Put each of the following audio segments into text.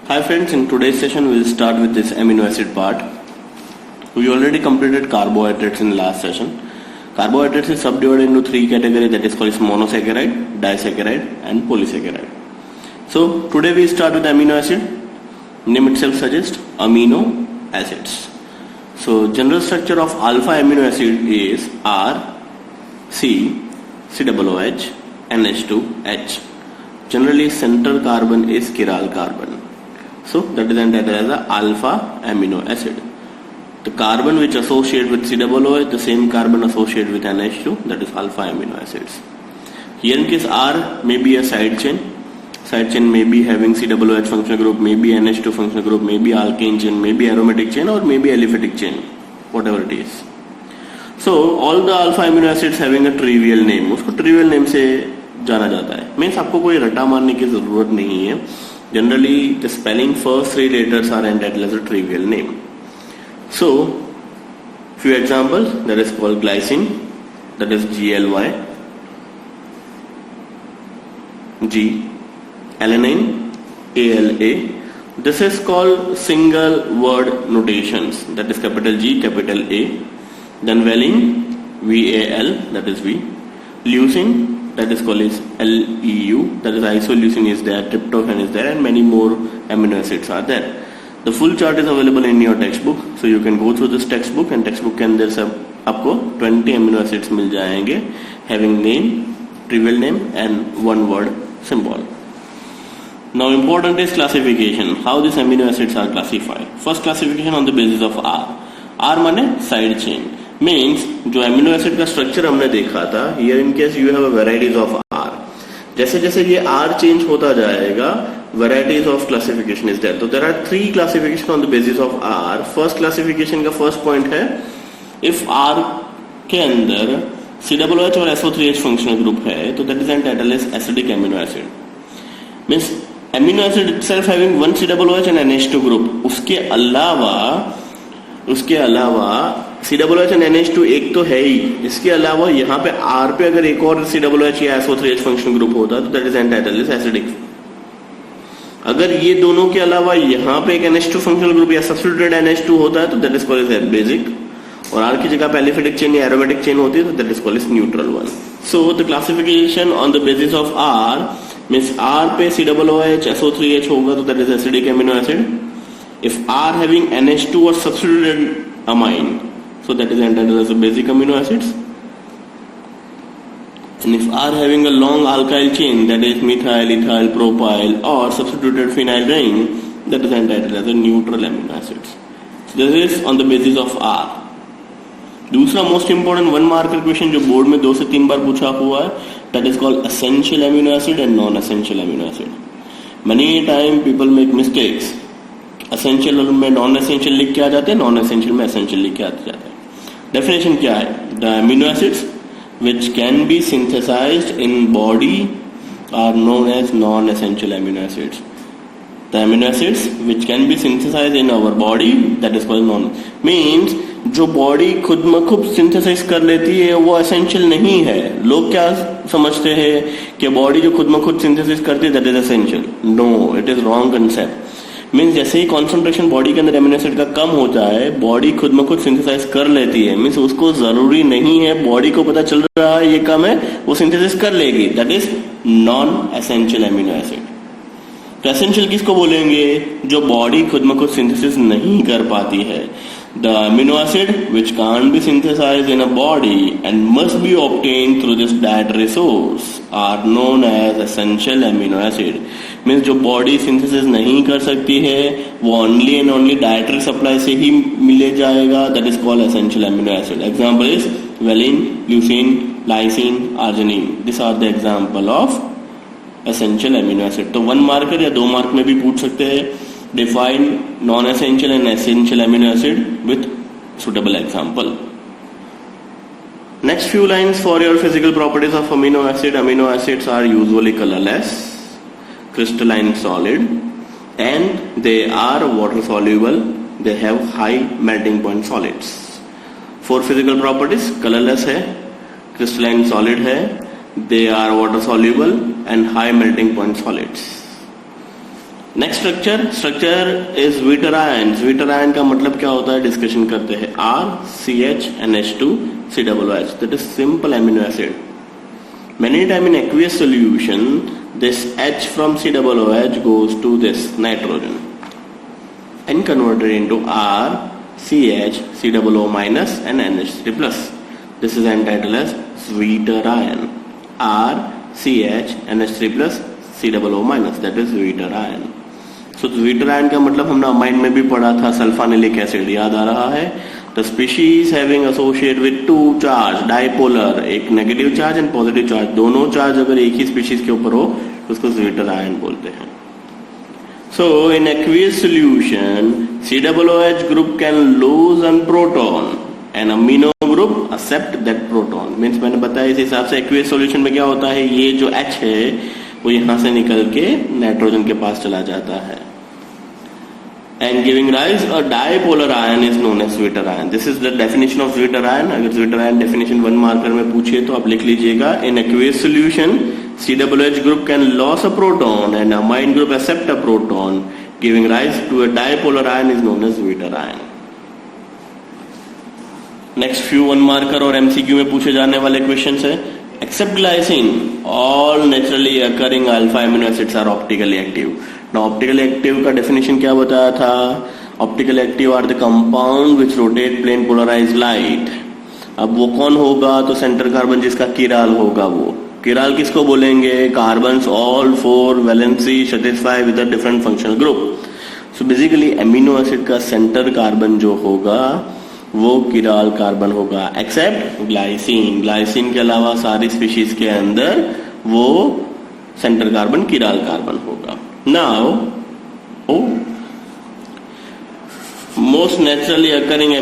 Hi friends, in today's session we'll start with this amino acid part. We already completed carbohydrates in the last session. Carbohydrates is subdivided into three categories, that is called monosaccharide, disaccharide and polysaccharide. So today we start with amino acid. Name itself suggests amino acids. So general structure of alpha amino acid is R, C, COOH, NH2, H. Generally central carbon is chiral carbon. So that is entitled as the alpha amino acid. The carbon which associate with COOH, the same carbon associate with NH2, that is alpha amino acids. Here in case R may be a side chain. Side chain may be having COOH functional group, maybe NH2 functional group, maybe alkane chain, maybe aromatic chain or maybe aliphatic chain, whatever it is. So all the alpha amino acids having a trivial name, उसको trivial name से जाना जाता है. Means आपको कोई रटा मारने की जरूरत नहीं है. Generally the spelling first three letters are entitled as a trivial name. So few examples, that is called glycine, that is GLY, G, alanine, ALA. This is called single word notations, that is capital G, capital A. Then valine, VAL, that is V. Leucine, that is called as LEU, that is isoleucine is there, tryptophan is there, and many more amino acids are there. The full chart is available in your textbook, so you can go through this textbook, and textbook के अंदर सब आपको 20 amino acids मिल जाएंगे, having name, trivial name and one word symbol. Now important is classification. How these amino acids are classified? First classification on the basis of R. R माने side chain. Means जो amino acid का structure हमने देखा था, here in case you have a varieties of R. जैसे जैसे ये R change होता जाएगा, varieties of classification is there. तो there are three classification on the basis of R. First classification का first point है, if R के अंदर COOH और SO3H functional group है, तो that is entitled as acidic amino acid. Means amino acid itself having one COOH and NH2 group. उसके अलावा COOH and NH2 एक तो है ही, इसके अलावा यहाँ पे R पे अगर एक और COOH या SO3H फंक्शन ग्रुप होता तो that is entitled as acidic. अगर ये दोनों के अलावा यहाँ पे एक NH2 फंक्शनल ग्रुप या सब्स्टिट्यूटेड NH2 होता है तो that is called as basic, और R की जगह पे एलिफेटिक चेन या एरोमेटिक चेन होती है तो that is called as neutral one. So the classification on the basis of R means R पे COOH SO3H होगा तो that is acidic amino acid. If R having NH2 or substituted amine, so that is entitled as a basic amino acids. And if R having a long alkyl chain, that is methyl, ethyl, propyl or substituted phenyl ring, that is entitled as a neutral amino acids. So this is on the basis of R. दूसरा most important one marker question जो board में 2 से 3 बार पूछा हुआ है, that is called essential amino acid and non-essential amino acid. Many time people make mistakes. Essential में non-essential लिख के आ जाते हैं, non-essential में essential लिख के आ जाते हैं. Definition क्या है? The amino acids which can be synthesized in body are known as non-essential amino acids. The amino acids which can be synthesized in our body, that is called non. Means जो body खुद में खुद synthesise कर लेती है वो essential नहीं है. लोग क्या समझते हैं कि बॉडी जो खुद में खुद सिंथेसिस करती है that is essential. No, it is wrong concept. Means जैसे ही कॉन्सेंट्रेशन बॉडी के अंदर एमिनो एसिड का कम होता है, बॉडी खुद में खुद सिंथेसाइज कर लेती है. मीन्स उसको जरूरी नहीं है, बॉडी को पता चल रहा है ये कम है, वो सिंथेसिस कर लेगी. That is non essential amino acid. तो एसेंशियल किसको बोलेंगे? जो बॉडी खुद में खुद सिंथेसिस नहीं कर पाती है. The amino acid which can't be synthesized in a body and must be obtained through this dietary source are known as essential amino acid. Means जो body synthesis नहीं कर सकती है वो only and only dietary supply से ही मिले जाएगा, that is called essential amino acid. Example is valine, leucine, lysine, arginine. These are the example of essential amino acid. तो 1 मार्कर या 2 मार्क में भी पूछ सकते हैं. Define non-essential and essential amino acid with suitable example. Next few lines for your physical properties of amino acid. Amino acids are usually colorless, crystalline solid, and they are water soluble. They have high melting point solids. 4 physical properties: colorless है, crystalline solid है, they are water soluble and high melting point solids. Next structure is zwitter ion. Zwitter ion का मतलब क्या होता है, discussion करते हैं। RCH NH2COOH, that is simple amino acid. Many time in aqueous solution, this H from COOH goes to this nitrogen and converted into RCH COO- and NH3+. This is entitled as Sweeter ion. RCH NH3+ COO-, that is Sweeter ion. So Sweeter ion का मतलब हमने amine में भी पढ़ा था, sulphanilic acid, याद आ रहा है। The species having associated with two charge, dipolar, एक negative charge and positive charge, दोनों चार्ज अगर एक ही स्पीशीज के ऊपर हो तो उसको Sweeter ion बोलते हैं। So in aqueous solution, COOH group can lose one proton and amino group accept that proton. Means मैंने बताया इस हिसाब से aqueous solution में क्या होता है, ये जो H है वो यहाँ से निकल के नाइट्रोजन के पास चला जाता है। And giving rise a dipolar ion is known as Sweeter ion. This is the definition of Sweeter ion. अगर Sweeter ion definition 1 मार्कर में पूछे तो आप लिख लीजिएगा। In aqueous solution, COOH group can lose a proton and amine group accept a proton, giving rise to a dipolar ion is known as Sweeter ion. Next few 1 marker और MCQ में पूछे जाने वाले क्वेश्चंस है। Except glycine, all naturally occurring alpha amino acids are optically active. Now optically active का definition क्या बताया था? Optically active are the compound which rotate plane polarized light. अब वो कौन होगा, तो सेंटर कार्बन जिसका किराल होगा वो। किराल किसको बोलेंगे? Carbons all 4 valency satisfy with a different functional group. So basically amino acid का सेंटर कार्बन जो होगा वो किराल कार्बन होगा, एक्सेप्ट ग्लाइसिन। ग्लाइसिन के अलावा सारी स्पीशीज के अंदर वो सेंटर कार्बन किराल कार्बन होगा। Now most naturally occurring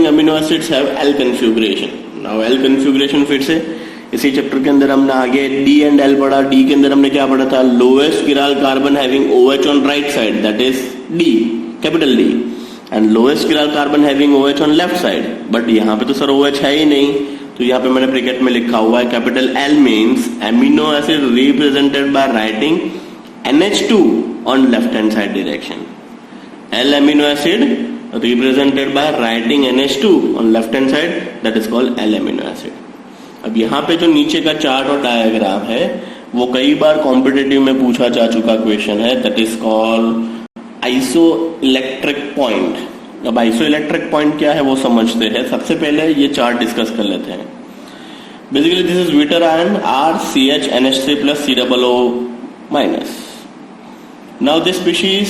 amino acids have L configuration. Now L configuration फिर से इसी चैप्टर के अंदर हमने आगे डी एंड एल पढ़ा। डी के अंदर हमने क्या पढ़ा था, lowest chiral carbon having OH on right side, that is D, capital D, and lowest chiral carbon having OH on left side. But यहाँ पे तो सर OH है ही नहीं, तो यहाँ पे मैंने ब्रैकेट में लिखा हुआ है capital L means amino acid represented by writing NH2 on left hand side direction. L amino acid represented by writing NH2 on left hand side, that is called L amino acid. अब यहाँ पे जो नीचे का chart और diagram है वो कई बार कॉम्पिटिटिव में पूछा जा चुका क्वेश्चन है, that is called isoelectric point. अब आइसोइलेक्ट्रिक पॉइंट क्या है वो समझते हैं। सबसे पहले ये चार्ट डिस्कस कर लेते हैं। Basically this is zwitter ion RCH NH3+ COO-। Now this species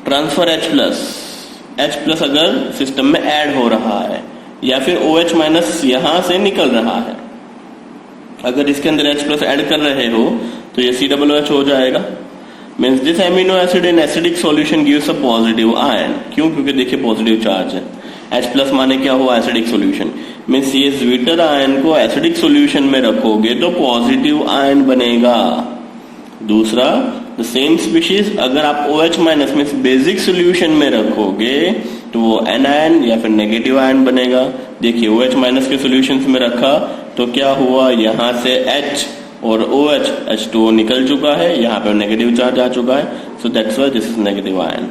transfer H+ अगर सिस्टम में ऐड हो रहा है या फिर OH- यहां से निकल रहा है, अगर इसके अंदर H+ ऐड कर रहे हो तो ये COOH हो जाएगा। Means this amino acid in acidic solution gives a positive ion. क्यों? क्योंकि देखिए पॉजिटिव चार्ज है। H+ माने क्या हुआ, एसिडिक सॉल्यूशन। मीन्स ये स्वीटर आयन को एसिडिक सॉल्यूशन में रखोगे तो पॉजिटिव आयन बनेगा। दूसरा, द सेम स्पीशीज अगर आप OH- मीन्स बेसिक सॉल्यूशन में रखोगे तो वो एनायन या फिर नेगेटिव आयन बनेगा। देखिए OH- के सॉल्यूशंस में रखा तो क्या हुआ, यहाँ से H और OH H2O निकल चुका है, यहाँ पे नेगेटिव चार्ज आ चुका है, so that's why this is negative ion.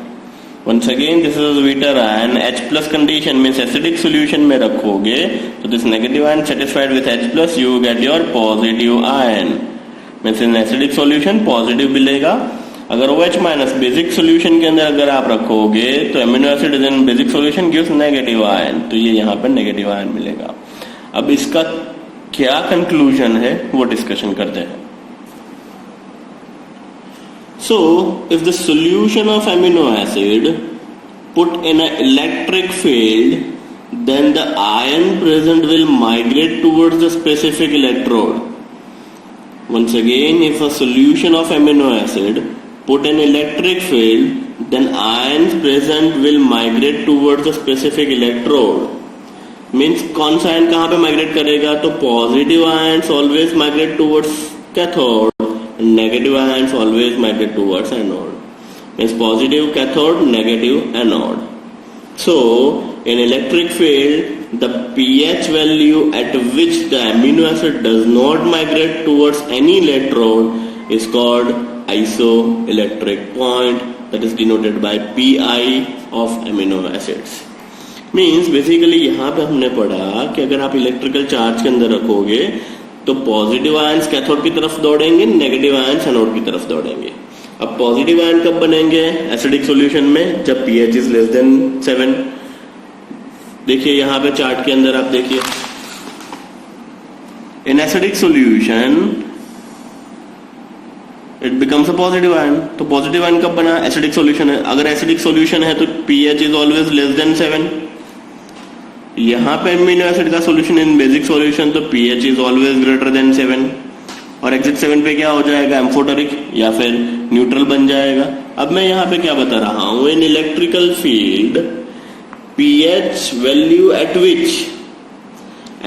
Once again this is zwitter ion. H+ condition means acidic solution में रखोगे तो this negative ion satisfied with H+, you get your positive ion. Means in acidic solution positive मिलेगा। अगर OH- basic solution के अंदर अगर आप रखोगे तो amino acid in basic solution gives negative ion, तो ये यहाँ पर नेगेटिव आयन मिलेगा। अब इसका क्या कंक्लूजन है वो डिस्कशन करते हैं। So if the solution of amino acid put in an electric field, then the ion present will migrate towards the specific electrode. Once again, if a solution of amino acid put in electric field, then ions present will migrate towards the specific electrode. Means कौन सा ion कहाँ पे migrate करेगा, तो positive ions always migrate towards cathode, negative ions always migrate towards anode. Means positive cathode, negative anode. So in electric field the pH value at which the amino acid does not migrate towards any electrode is called isoelectric point, that is denoted by pi of amino acids. Means basically यहाँ पे हमने पढ़ा कि अगर आप electrical charge के अंदर रखोगे तो पॉजिटिव आयंस कैथोड की तरफ दौड़ेंगे, नेगेटिव आयंस एनोड की तरफ दौड़ेंगे। अब पॉजिटिव आयन कब बनेंगे एसिडिक सॉल्यूशन में, जब pH इज लेस देन 7। देखिए यहाँ पे चार्ट के अंदर आप देखिए, इन acidic solution it becomes a positive ion. तो पॉजिटिव आयन कब बना, एसिडिक सॉल्यूशन है। अगर एसिडिक सॉल्यूशन है तो pH is always less than 7। यहाँ पे अमीनो एसिड का सॉल्यूशन इन बेसिक सॉल्यूशन तो pH is always greater than 7, और एग्जिट 7 पे क्या हो जाएगा, एम्फोटेरिक या फिर न्यूट्रल बन जाएगा। अब मैं यहाँ पे क्या बता रहा हूं, in electrical field pH value eight which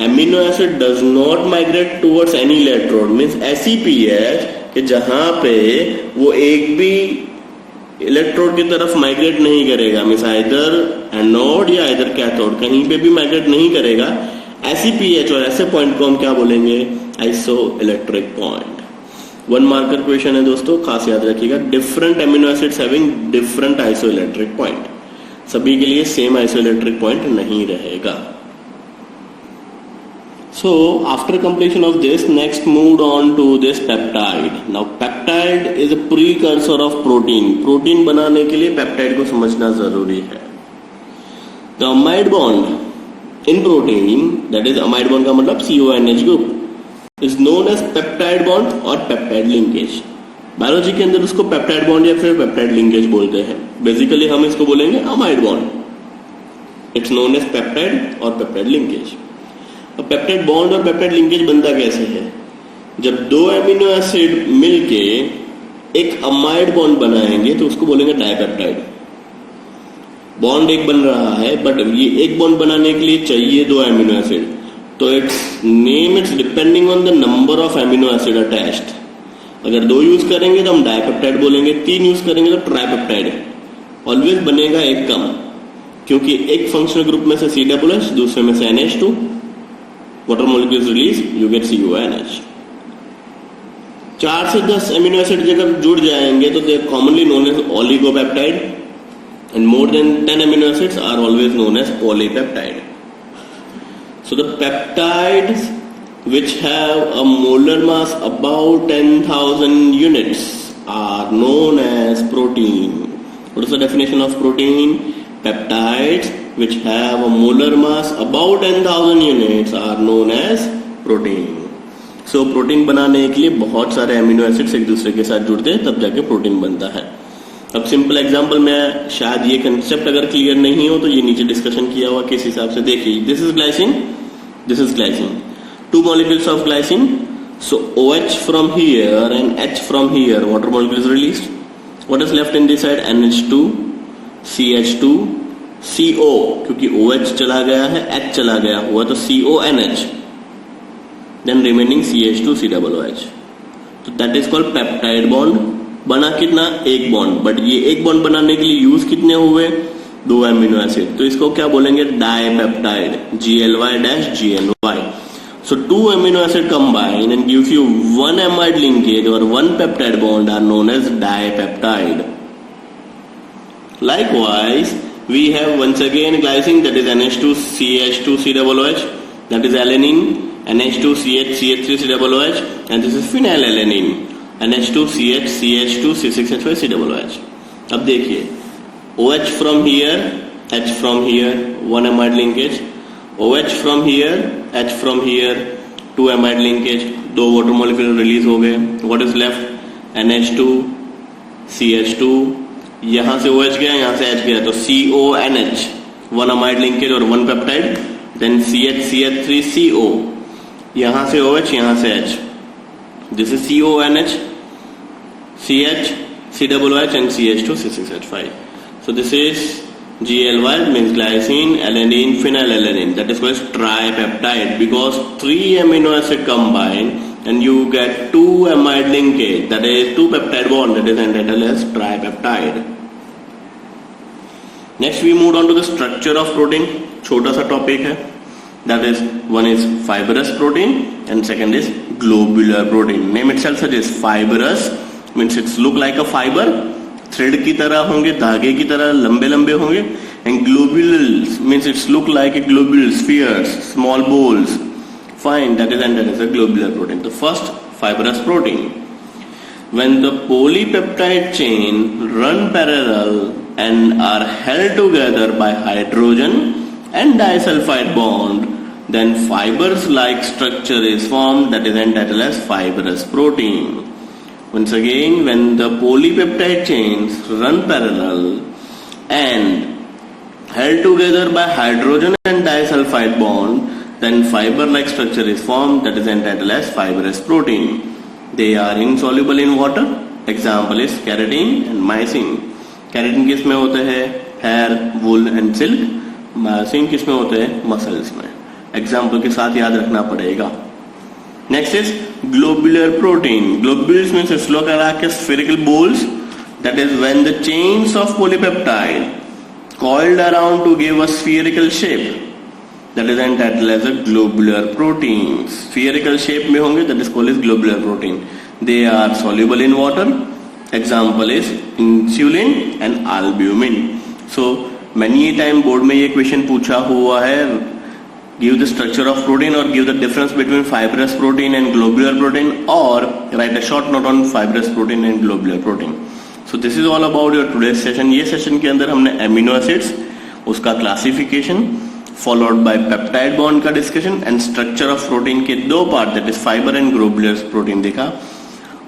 amino acid does not migrate towards any electrode, means ऐसी pH कि जहां पे वो एक भी इलेक्ट्रोड की तरफ माइग्रेट नहीं करेगा, मीन्स आइदर एनोड या आइदर कैथोड, कहीं पे भी माइग्रेट नहीं करेगा, ऐसी pH और ऐसे पॉइंट को हम क्या बोलेंगे, iso electric point. 1 marker question है दोस्तों, खास याद रखिएगा। Different amino acids having different iso electric point, सभी के लिए सेम आइसो इलेक्ट्रिक पॉइंट नहीं रहेगा। So after completion of this, next moved on to this peptide. Now peptide is a precursor of protein. Protein बनाने के लिए peptide को समझना जरूरी है। The amide bond in protein, that is amide bond का मतलब CONH group, is known as peptide bond और peptide linkage. बायोलॉजी के अंदर उसको पेप्टाइड बॉन्ड या फिर पेप्टाइड लिंकेज बोलते हैं। बेसिकली हम इसको बोलेंगे amide bond. It's known as peptide और पेप्टाइड लिंकेज। अब पेप्टाइड बॉन्ड और पेप्टाइड लिंकेज बनता कैसे है, जब 2 एमिनो एसिड मिलके एक अमाइड बॉन्ड बनाएंगे तो उसको बोलेंगे डाइपेप्टाइड। बॉन्ड एक बन रहा है बट ये एक बॉन्ड बनाने के लिए चाहिए 2 एमिनो एसिड, तो it's name it's depending on the number of amino acid attached. अगर 2 यूज करेंगे तो हम डाइपेप्टाइड बोलेंगे, 3 यूज करेंगे तो ट्राइपेप्टाइड। ऑलवेज बनेगा एक कम, क्योंकि एक फंक्शनल ग्रुप में से COOH, दूसरे में से NH2, water molecules release, you get CONH। 4 से 10 एमिनो एसिड अगर जुड़ जाएंगे तो they are commonly known as oligopeptide, and more than 10 amino acids are always known as polypeptide. So the peptides which have a molar mass about 10,000 units are known as protein. What is the definition of protein? Peptides which have a molar mass about 10,000 units are known as protein. So protein बनाने के लिए बहुत सारे amino acids एक दूसरे के साथ जुड़ते हैं, तब जाके प्रोटीन बनता है। अब सिंपल एग्जांपल में, शायद ये कंसेप्ट अगर क्लियर नहीं हो तो ये नीचे डिस्कशन किया हुआ किस हिसाब से देखिए। This is glycine, this is glycine, 2 molecules of glycine. So OH from here and H from here, water molecule is released. What is left in this side? NH2, CH2, CO, क्योंकि OH चला गया है, H चला गया हुआ तो CONH, then remaining CH2, COOH. तो that is called peptide bond. बना कितना, एक बॉन्ड, बट ये एक बॉन्ड बनाने के लिए यूज कितने हुए, 2 एमिनो एसिड, तो इसको क्या बोलेंगे, dipeptide, GLY-GLY. So 2 amino acid combine and gives you 1 amide linkage or 1 peptide bond are known as dipeptide. Likewise, we have once again glycine, that is NH2CH2COOH, that is alanine, NH2CH3COOH, and this is phenylalanine, NH2CH2C6H5COOH. अब देखिए, OH from here, H from here, 1 amide linkage, OH from here, H from here, 2 amide linkage, 2 water molecule release हो गए। What is left? NH2, CH2, यहाँ से OH गया, यहाँ से H गया, तो CONH, 1 amide linkage और 1 peptide, then CH3CO, यहाँ से OH, यहाँ से H, this is CONH, CH, COOH and CH2, C6H5. So this is GLY means glycine, alanine, phenylalanine. That is called tripeptide because 3 amino acid combine and you get 2 amide linkage. That is 2 peptide bond. That is entitled as tripeptide. Next we moved on to the structure of protein. छोटा सा topic है। That is, one is fibrous protein and second is globular protein. Name itself suggests fibrous means it's look like a fiber, thread की तरह होंगे, धागे की तरह लंबे लंबे होंगे, and globulars means it's look like a globule, spheres, small balls. Fine, that is a globular protein. The first fibrous protein. When the polypeptide chain run parallel and are held together by hydrogen and disulfide bond, then fibers like structure is formed that is entitled as fibrous protein. Once again, when the polypeptide chains run parallel and held together by hydrogen and disulfide bond, then fiber like structure is formed that is entitled as fibrous protein. They are insoluble in water. Example is keratin and myosin. Keratin किस में होते हैं? Hair, wool and silk. Myosin किस में होते हैं? Muscles में. Example के साथ याद रखना पड़ेगा. Next is globular protein. Globules means it's look like spherical balls. That is when the chains of polypeptide coiled around to give a spherical shape. That is entitled as a globular protein. Spherical shape में होंगे, that is called as globular protein. They are soluble in water. Example is insulin and albumin. So many time board में ये question पूछा हुआ है, give the structure of protein or give the difference between fibrous protein and globular protein, or write a short note on fibrous protein and globular protein. So this is all about your today's session. ये session के अंदर हमने amino acids, उसका classification, followed by peptide bond का discussion and structure of protein के दो part, that is fiber and globular protein देखा.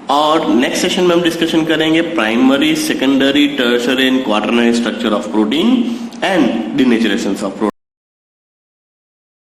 और next session में हम discussion करेंगे primary, secondary, tertiary and quaternary structure of protein and denaturations of protein.